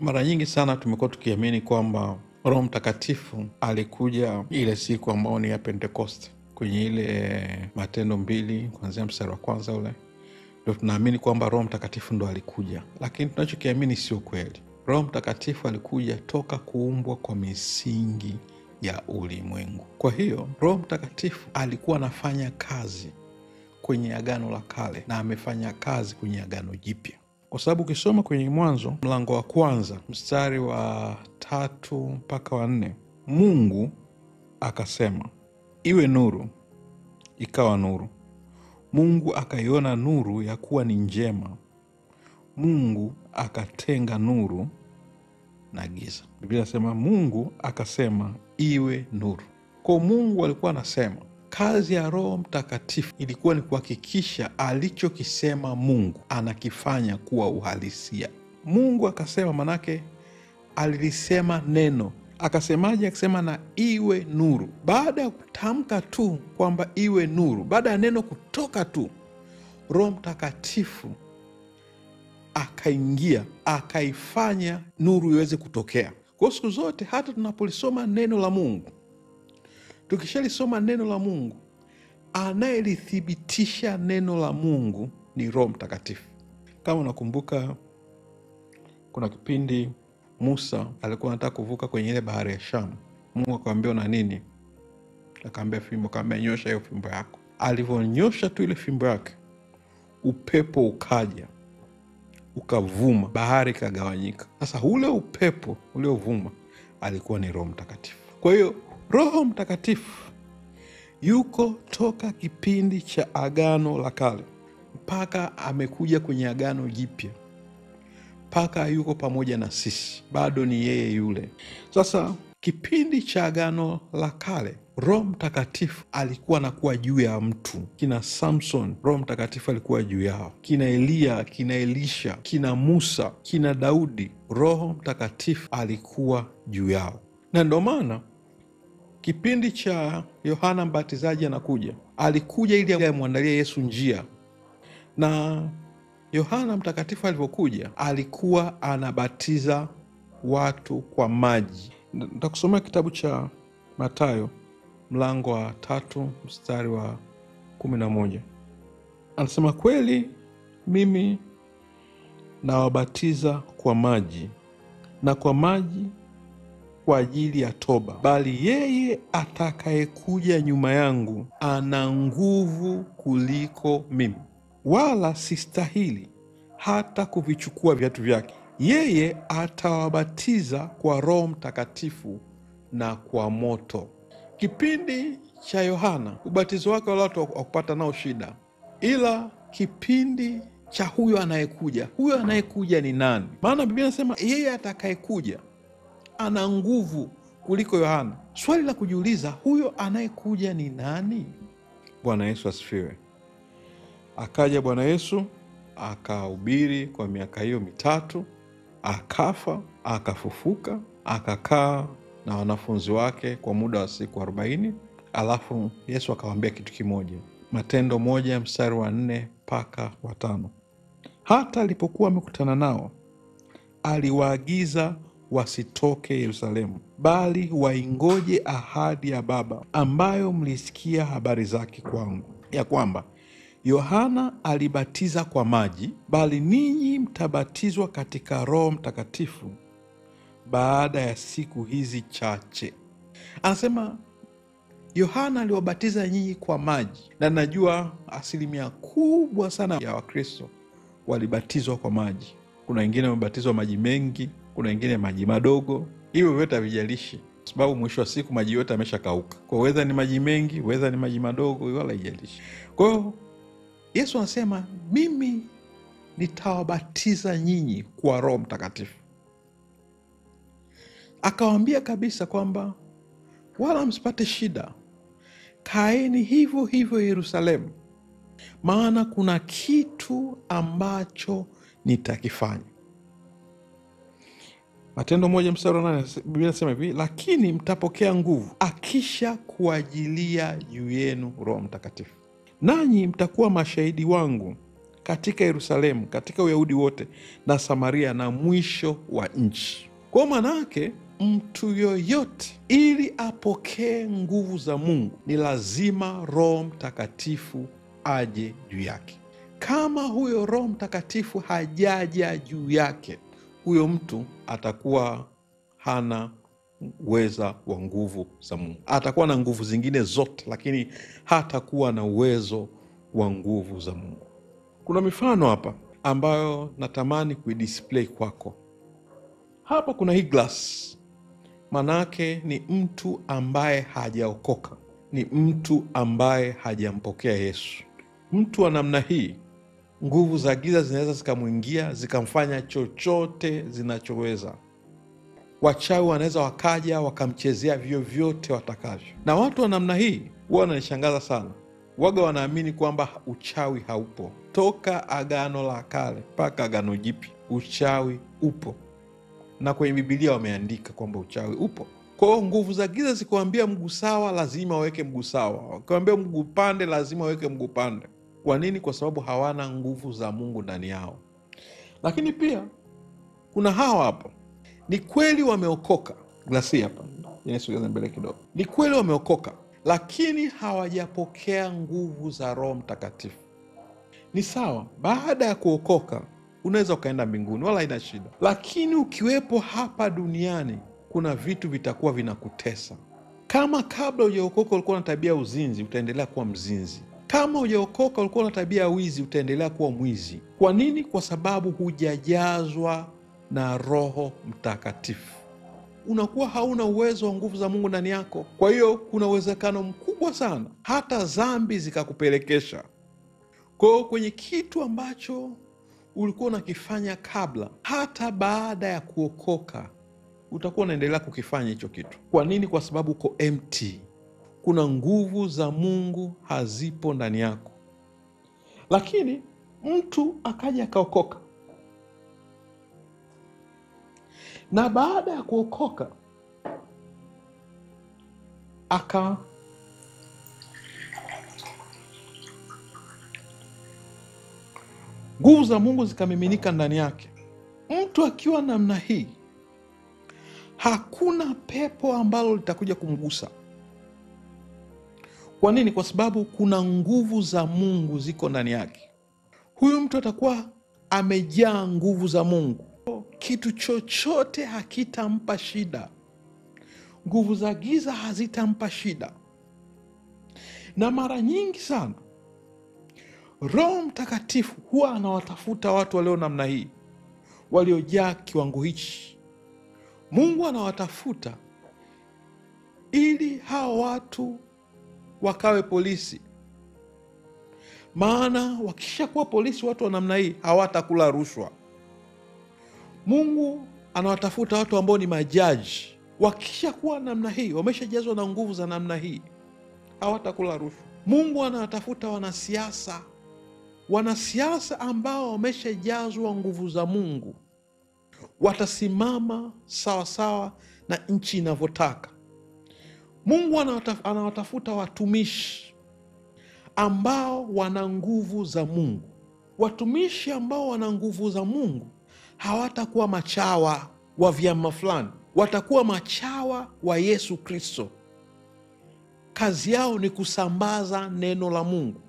Mara nyingi sana tumekuwa tukiamini kwamba Roho Mtakatifu alikuja ile siku ambao ni ya Pentekoste, kwenye ile Matendo 2 kuanzia mstari wa kwanza ule, ndio tunaamini kwamba Roho Mtakatifu ndo alikuja. Lakini tunachokiamini sio kweli. Roho Mtakatifu alikuja toka kuumbwa kwa misingi ya ulimwengu. Kwa hiyo Roho Mtakatifu alikuwa anafanya kazi kwenye Agano la Kale na amefanya kazi kwenye Agano Jipya. Kwa sababu ukisoma kwenye Mwanzo mlango wa kwanza mstari wa 3 mpaka wa 4, Mungu akasema iwe nuru, ikawa nuru. Mungu akaiona nuru ya kuwa ni njema. Mungu akatenga nuru na giza. Biblia inasema Mungu akasema iwe nuru. Kwa Mungu alikuwa anasema, kazi ya Roho Mtakatifu ilikuwa ni kuhakikisha alichokisema Mungu anakifanya kuwa uhalisia. Mungu akasema, manake alilisema neno. Akasemaje? Akasema na iwe nuru. Baada ya kutamka tu kwamba iwe nuru, baada ya neno kutoka tu, Roho Mtakatifu akaingia, akaifanya nuru iweze kutokea. Kwa siku zote hata tunapolisoma neno la Mungu, tukishalisoma neno la Mungu, anayelithibitisha neno la Mungu ni Roho Mtakatifu. Kama unakumbuka, kuna kipindi Musa alikuwa anataka kuvuka kwenye ile bahari ya Shamu. Mungu akamwambia una nini? Akamwambia fimbo. Akamwambia nyosha hiyo fimbo yako. Alivyonyosha tu ile fimbo yake, upepo ukaja, ukavuma, bahari ikagawanyika. Sasa ule upepo uliovuma alikuwa ni Roho Mtakatifu. Kwa hiyo Roho Mtakatifu yuko toka kipindi cha Agano la Kale mpaka amekuja kwenye Agano Jipya, mpaka yuko pamoja na sisi, bado ni yeye yule. Sasa kipindi cha Agano la Kale, Roho Mtakatifu alikuwa anakuwa juu ya mtu. Kina Samson, Roho Mtakatifu alikuwa juu yao. Kina Eliya, kina Elisha, kina Musa, kina Daudi, Roho Mtakatifu alikuwa juu yao. Na ndio maana kipindi cha Yohana Mbatizaji anakuja, alikuja ili amwandalie Yesu njia. Na Yohana Mtakatifu alivyokuja, alikuwa anabatiza watu kwa maji. Nitakusomea kitabu cha Mathayo mlango wa 3 mstari wa 11. Anasema, kweli mimi nawabatiza kwa maji, na kwa maji kwa ajili ya toba, bali yeye atakayekuja nyuma yangu ana nguvu kuliko mimi, wala sistahili hata kuvichukua viatu vyake. Yeye atawabatiza kwa Roho Mtakatifu na kwa moto. Kipindi cha Yohana, ubatizo wake wala watu wakupata nao shida, ila kipindi cha huyo anayekuja ni nani? Maana Biblia inasema yeye atakayekuja ana nguvu kuliko Yohana. Swali la kujiuliza, huyo anayekuja ni nani? Bwana Yesu asifiwe. Akaja Bwana Yesu, akahubiri kwa miaka hiyo 3, akafa, akafufuka, akakaa na wanafunzi wake kwa muda wa siku 40. Alafu Yesu akawaambia kitu kimoja. Matendo 1 mstari wa 4 mpaka wa 5. Hata alipokuwa amekutana nao, aliwaagiza wasitoke Yerusalemu, bali waingoje ahadi ya Baba, ambayo mlisikia habari zake kwangu, ya kwamba Yohana alibatiza kwa maji, bali ninyi mtabatizwa katika Roho Mtakatifu baada ya siku hizi chache. Anasema Yohana aliwabatiza nyinyi kwa maji, na najua asilimia kubwa sana ya Wakristo walibatizwa kwa maji. Kuna wengine wamebatizwa maji mengi, kuna wengine maji madogo. Hivyo vyote havijalishi, sababu mwisho wa siku maji yote yameshakauka. Kwa weza ni maji mengi, weza ni maji madogo, wala haijalishi. Kwa hiyo Yesu anasema mimi nitawabatiza nyinyi kwa Roho Mtakatifu. Akawaambia kabisa kwamba wala msipate shida, kaeni hivyo hivyo Yerusalemu, maana kuna kitu ambacho nitakifanya. Matendo 1 mstari wa 8, Biblia inasema hivi, lakini mtapokea nguvu akisha kuajilia juu yenu Roho Mtakatifu, nanyi mtakuwa mashahidi wangu katika Yerusalemu, katika Uyahudi wote na Samaria na mwisho wa nchi. Kwa maana yake mtu yoyote ili apokee nguvu za Mungu ni lazima Roho Mtakatifu aje juu yake. Kama huyo Roho Mtakatifu hajaja juu yake, huyo mtu atakuwa hana uweza wa nguvu za Mungu. Atakuwa na nguvu zingine zote, lakini hatakuwa na uwezo wa nguvu za Mungu. Kuna mifano hapa ambayo natamani kuidisplay kwako. Hapa kuna hii glass. Manake ni mtu ambaye hajaokoka, ni mtu ambaye hajampokea Yesu. Mtu wa namna hii, nguvu za giza zinaweza zikamwingia, zikamfanya chochote zinachoweza. Wachawi wanaweza wakaja wakamchezea vyovyote watakavyo. Na watu wa namna hii huwa wananishangaza sana. Waga wanaamini kwamba uchawi haupo. Toka Agano la Kale mpaka Agano Jipya uchawi upo, na kwenye Biblia wameandika kwamba uchawi upo. Kwa hiyo nguvu za giza zikiwaambia mguu sawa, lazima waweke mguu sawa. Wakiwaambia mguu pande, lazima waweke mguu pande. Kwa nini? Kwa sababu hawana nguvu za Mungu ndani yao. Lakini pia kuna hawa hapa, ni kweli wameokoka. Glasi hapa, nisogeze mbele kidogo. Ni kweli wameokoka, lakini hawajapokea nguvu za Roho Mtakatifu. Ni sawa, baada ya kuokoka unaweza ukaenda mbinguni, wala haina shida. Lakini ukiwepo hapa duniani, kuna vitu vitakuwa vinakutesa. Kama kabla hujaokoka ulikuwa na tabia ya uzinzi, utaendelea kuwa mzinzi. Kama hujaokoka ulikuwa na tabia ya wizi, utaendelea kuwa mwizi. Kwa nini? Kwa sababu hujajazwa na Roho Mtakatifu. Unakuwa hauna uwezo wa nguvu za Mungu ndani yako. Kwa hiyo kuna uwezekano mkubwa sana hata dhambi zikakupelekesha. Kwa hiyo kwenye kitu ambacho ulikuwa unakifanya kabla, hata baada ya kuokoka utakuwa unaendelea kukifanya hicho kitu. Kwa nini? Kwa sababu uko empty. Kuna nguvu za Mungu hazipo ndani yako. Lakini mtu akaja akaokoka, na baada ya kuokoka nguvu za Mungu zikamiminika ndani yake. Mtu akiwa namna hii, hakuna pepo ambalo litakuja kumgusa. Kwa nini? Kwa sababu kuna nguvu za Mungu ziko ndani yake. Huyu mtu atakuwa amejaa nguvu za Mungu. Kitu chochote hakitampa shida. Nguvu za giza hazitampa shida. Na mara nyingi sana Roho Mtakatifu huwa anawatafuta watu walio namna hii, waliojaa kiwango hichi. Mungu anawatafuta ili hao watu wakawe polisi. Maana wakisha kuwa polisi, watu wa namna hii hawatakula rushwa. Mungu anawatafuta watu ambao ni majaji. Wakisha kuwa namna hii, wameshajazwa na nguvu za namna hii, hawatakula rushwa. Mungu anawatafuta wanasiasa. Wanasiasa ambao wameshajazwa nguvu za Mungu watasimama sawa sawa na nchi inavyotaka. Mungu anawatafuta watumishi ambao wana nguvu za Mungu. Watumishi ambao wana nguvu za Mungu hawatakuwa machawa wa vyama fulani, watakuwa machawa wa Yesu Kristo. Kazi yao ni kusambaza neno la Mungu.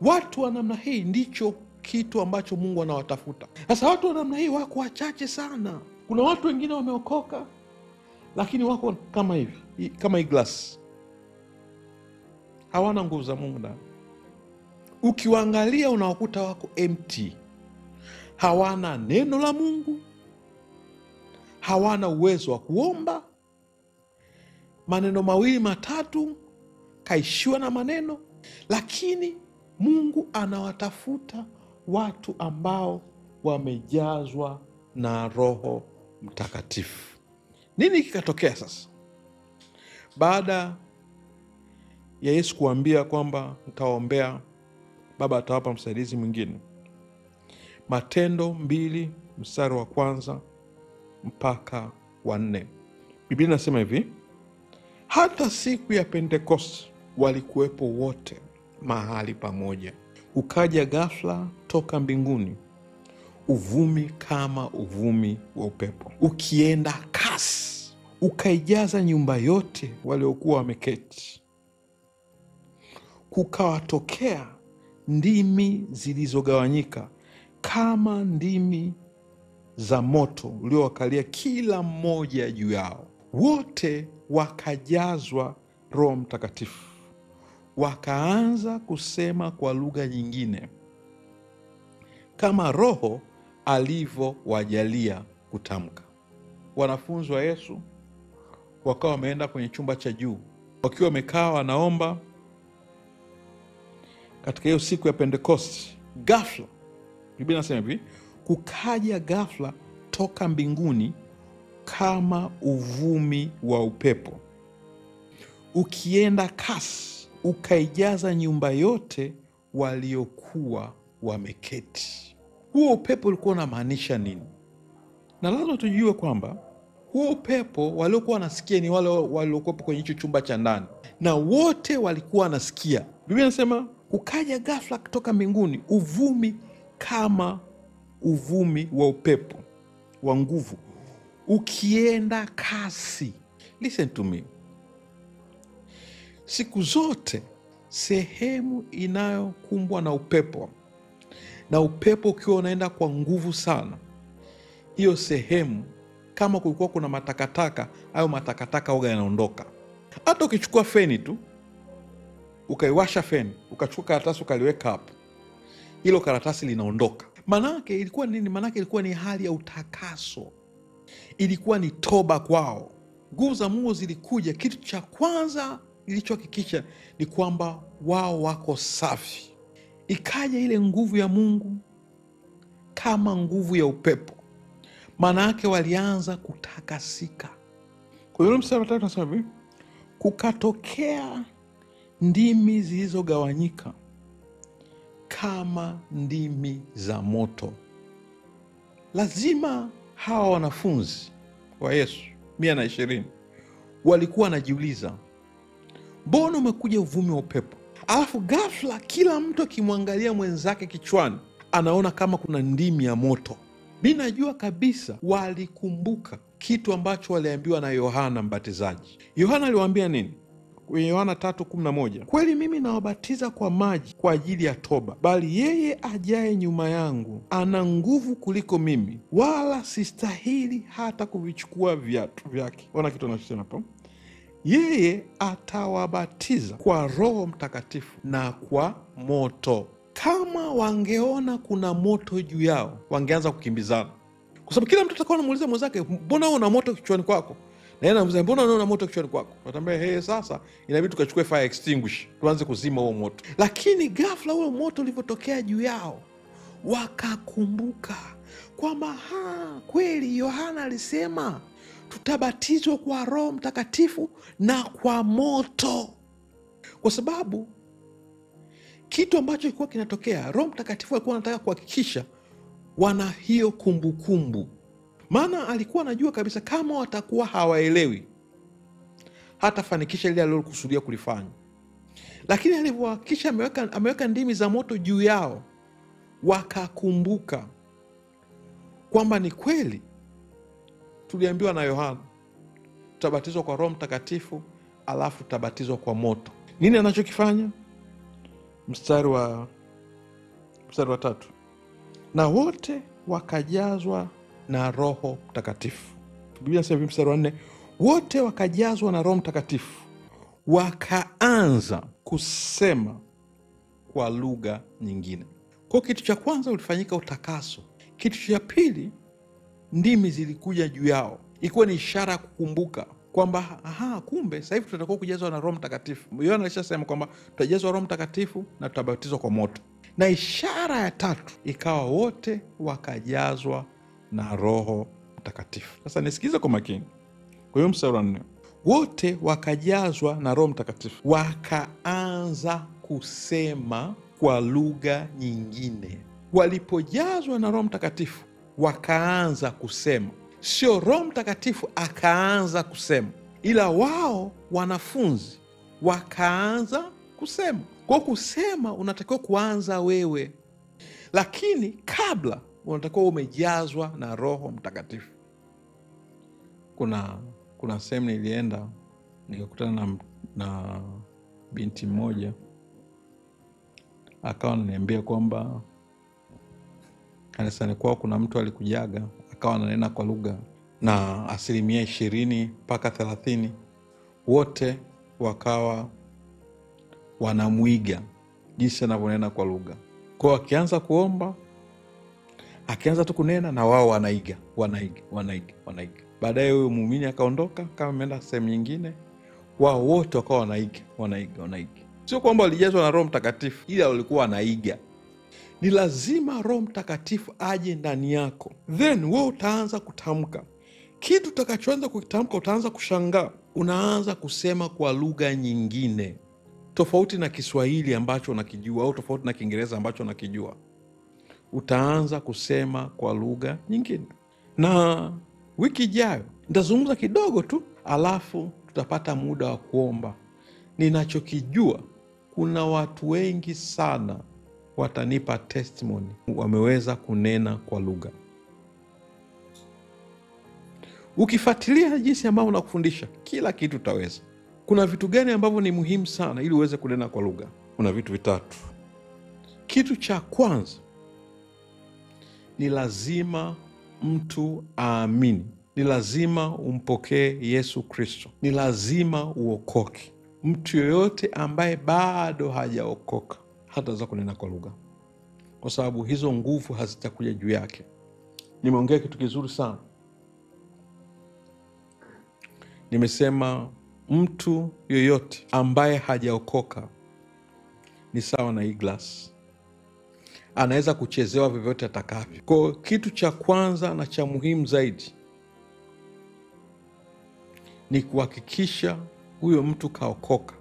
Watu wa namna hii ndicho kitu ambacho Mungu anawatafuta. Sasa watu wa namna hii wako wachache sana. Kuna watu wengine wameokoka, lakini wako kama hivi, kama hii glass. Hawana nguvu za Mungu ndani. Ukiwaangalia unawakuta wako empty. Hawana neno la Mungu, hawana uwezo wa kuomba. Maneno mawili matatu, kaishiwa na maneno. Lakini Mungu anawatafuta watu ambao wamejazwa na Roho Mtakatifu. Nini kikatokea sasa? Baada ya Yesu kuambia kwamba nitawaombea, Baba atawapa msaidizi mwingine. Matendo 2 mstari wa 1 mpaka wa 4. Biblia inasema hivi: hata siku ya Pentekoste walikuwepo wote mahali pamoja. ukaja ghafla toka mbinguni, uvumi kama uvumi wa upepo, ukienda kasi, ukaijaza nyumba yote waliokuwa wameketi. Kukawatokea ndimi zilizogawanyika kama ndimi za moto uliowakalia kila mmoja juu yao. Wote wakajazwa Roho Mtakatifu, wakaanza kusema kwa lugha nyingine kama Roho alivyowajalia kutamka. Wanafunzi wa Yesu wakawa wameenda kwenye chumba cha juu, wakiwa wamekaa wanaomba. Katika hiyo siku ya Pentekosti, ghafla, Biblia inasema hivi, kukaja ghafla toka mbinguni kama uvumi wa upepo, ukienda kasi, ukaijaza nyumba yote waliokuwa wameketi. Huo upepo ulikuwa unamaanisha nini? Na lazima tujue kwamba huo upepo waliokuwa wanasikia ni wale waliokuwa kwenye hicho chumba cha ndani, na wote walikuwa wanasikia. Biblia inasema kukaja ghafla kutoka mbinguni uvumi kama uvumi wa upepo wa nguvu, ukienda kasi. Listen to me. Siku zote sehemu inayokumbwa na upepo, na upepo ukiwa unaenda kwa nguvu sana, hiyo sehemu, kama kulikuwa kuna matakataka, hayo matakataka huwa yanaondoka. Hata ukichukua feni tu, ukaiwasha feni, ukachukua karatasi ukaliweka hapo, hilo karatasi linaondoka. Manake ilikuwa nini? Manake ilikuwa ni hali ya utakaso, ilikuwa ni toba kwao. Nguvu za Mungu zilikuja, kitu cha kwanza ilichohakikisha ni kwamba wao wako safi. Ikaja ile nguvu ya Mungu kama nguvu ya upepo, manake walianza kutakasika. Kwa hiyo mstari wa 3 nasema hivi, kukatokea ndimi zilizogawanyika kama ndimi za moto. Lazima hawa wanafunzi wa Yesu 120 walikuwa wanajiuliza, mbona umekuja uvumi wa upepo? Alafu ghafla kila mtu akimwangalia mwenzake kichwani anaona kama kuna ndimi ya moto. Mimi najua kabisa walikumbuka kitu ambacho waliambiwa na Yohana Mbatizaji. Yohana aliwaambia nini? Kwenye Yohana 3:11, kweli mimi nawabatiza kwa maji kwa ajili ya toba, bali yeye ajaye nyuma yangu ana nguvu kuliko mimi, wala sistahili hata kuvichukua viatu vyake. Ona kitu anachosema hapo. Yeye atawabatiza kwa Roho Mtakatifu na kwa moto. Kama wangeona kuna moto juu yao, wangeanza kukimbizana, kwa sababu kila mtu atakuwa anamuuliza mwenzake, mbona una moto kichwani kwako? Na yeye anamuuliza, mbona unaona moto kichwani kwako? Watambia, sasa inabidi tukachukue fire extinguisher tuanze kuzima huo moto. Lakini ghafla huo moto ulivyotokea juu yao, wakakumbuka kwamba kweli Yohana alisema tutabatizwa kwa Roho Mtakatifu na kwa moto. Kwa sababu kitu ambacho kilikuwa kinatokea, Roho Mtakatifu alikuwa anataka kuhakikisha wana hiyo kumbukumbu. Maana alikuwa anajua kabisa kama watakuwa hawaelewi, hatafanikisha ile alilokusudia kulifanya. Lakini alivyohakikisha ameweka ndimi za moto juu yao, wakakumbuka kwamba ni kweli tuliambiwa na Yohana tutabatizwa kwa Roho Mtakatifu alafu tutabatizwa kwa moto. Nini anachokifanya? Mstari wa 3, na wote wakajazwa na Roho Mtakatifu. Biblia inasema mstari wa 4, wote wakajazwa na Roho Mtakatifu, wakaanza kusema kwa lugha nyingine. Kwa kitu cha kwanza ulifanyika utakaso. Kitu cha pili, ndimi zilikuja juu yao. Ilikuwa ni ishara ya kukumbuka kwamba kumbe sasa hivi tutakuwa kujazwa na Roho Mtakatifu. Yohana alishasema kwamba tutajazwa Roho Mtakatifu na tutabatizwa kwa moto. Na ishara ya tatu ikawa wote wakajazwa na Roho Mtakatifu. Sasa nisikize kwa makini. Kwa hiyo mstari wa 4, wote wakajazwa na Roho Mtakatifu, wakaanza kusema kwa lugha nyingine. Walipojazwa na Roho Mtakatifu wakaanza kusema. Sio Roho Mtakatifu akaanza kusema, ila wao wanafunzi wakaanza kusema. Kwa kusema unatakiwa kuanza wewe, lakini kabla unatakiwa umejazwa na Roho Mtakatifu. Kuna sehemu nilienda nikakutana na binti mmoja, akawa ananiambia kwamba kanisani kwao kuna mtu alikujaga akawa ananena kwa lugha, na 20% mpaka 30% wote wakawa wanamuiga jinsi anavyonena kwa lugha. Kwa akianza kuomba, akianza tu kunena, na wao wanaiga. Baadaye huyo muumini akaondoka kama ameenda sehemu nyingine, wao wote wakawa wanaiga. Sio kwamba walijazwa na Roho Mtakatifu, ila walikuwa wanaiga. Ni lazima Roho Mtakatifu aje ndani yako, then wewe utaanza kutamka. Kitu utakachoanza kutamka, utaanza kushangaa, unaanza kusema kwa lugha nyingine tofauti na Kiswahili ambacho unakijua, au tofauti na Kiingereza ambacho unakijua. Utaanza kusema kwa lugha nyingine. Na wiki ijayo nitazungumza kidogo tu, alafu tutapata muda wa kuomba. Ninachokijua, kuna watu wengi sana watanipa testimony, wameweza kunena kwa lugha. Ukifuatilia jinsi ambavyo nakufundisha, kila kitu utaweza. Kuna vitu gani ambavyo ni muhimu sana ili uweze kunena kwa lugha? Kuna vitu 3. Kitu cha kwanza, ni lazima mtu aamini. Ni lazima umpokee Yesu Kristo. Ni lazima uokoke. Mtu yoyote ambaye bado hajaokoka hataweza kunena kwa lugha, kwa sababu hizo nguvu hazitakuja juu yake. Nimeongea kitu kizuri sana. Nimesema mtu yoyote ambaye hajaokoka ni sawa na hii glasi, anaweza kuchezewa vyovyote atakavyo. Kwa kitu cha kwanza na cha muhimu zaidi ni kuhakikisha huyo mtu kaokoka.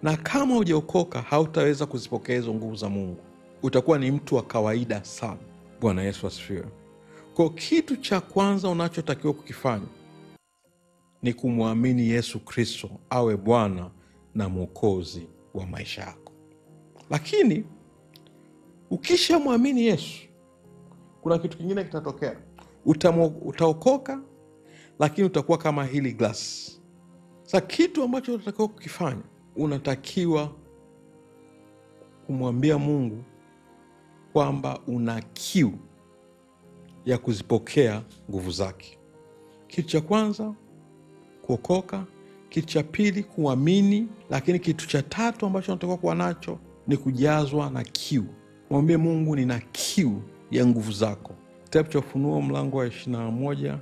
Na kama hujaokoka, hautaweza kuzipokea hizo nguvu za Mungu. Utakuwa ni mtu wa kawaida sana. Bwana Yesu asifiwe. Kwa kitu cha kwanza unachotakiwa kukifanya ni kumwamini Yesu Kristo awe Bwana na Mwokozi wa maisha yako. Lakini ukisha muamini Yesu, kuna kitu kingine kitatokea. Utaokoka, lakini utakuwa kama hili glasi. Sasa kitu ambacho unatakiwa kukifanya, unatakiwa kumwambia Mungu kwamba una kiu ya kuzipokea nguvu zake. Kitu cha kwanza kuokoka, kitu cha pili kuamini, lakini kitu cha 3 ambacho unatakiwa kuwa nacho ni kujazwa na kiu. Mwambie Mungu, nina kiu ya nguvu zako. Kitabu cha Ufunuo mlango wa 21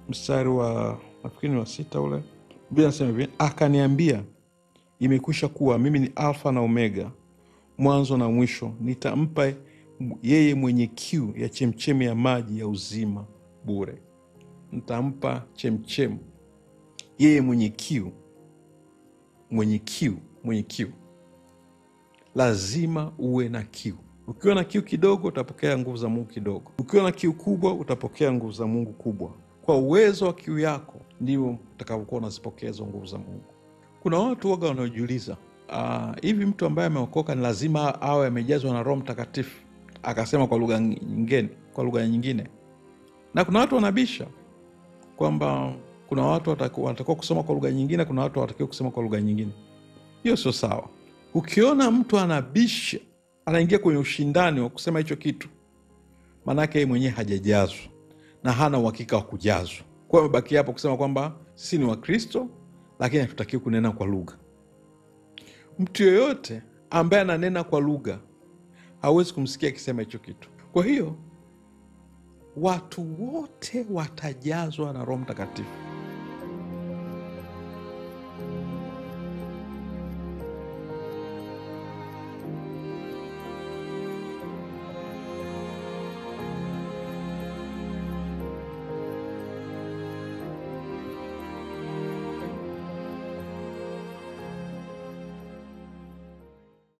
mstari wa nafikiri wa 6 ule, Biblia inasema hivi: akaniambia, imekwisha kuwa, mimi ni Alfa na Omega, mwanzo na mwisho. Nitampa yeye mwenye kiu ya chemchemi ya maji ya uzima bure. Nitampa chemchemi yeye mwenye kiu. Mwenye kiu. Lazima uwe na kiu. Ukiwa na kiu kidogo, utapokea nguvu za Mungu kidogo. Ukiwa na kiu kubwa, utapokea nguvu za Mungu kubwa. Kwa uwezo wa kiu yako ndio utakapokuwa unazipokea hizo nguvu za Mungu. Kuna watu waga wanaojiuliza, hivi mtu ambaye ameokoka ni lazima awe amejazwa na Roho Mtakatifu akasema kwa lugha nyingine? Na kuna watu wanabisha kwamba kuna watu watakuwa kusoma kwa lugha nyingine, kuna watu watakiwa kusema kwa lugha nyingine. Hiyo sio sawa. Ukiona mtu anabisha, anaingia kwenye ushindani wa kusema hicho kitu, manake yeye mwenyewe hajajazwa na hana uhakika wa kujazwa. Kwa hiyo baki hapo kusema kwamba sisi ni Wakristo lakini hatutakiwi kunena kwa lugha. Mtu yoyote ambaye ananena kwa lugha hawezi kumsikia akisema hicho kitu. Kwa hiyo watu wote watajazwa na Roho Mtakatifu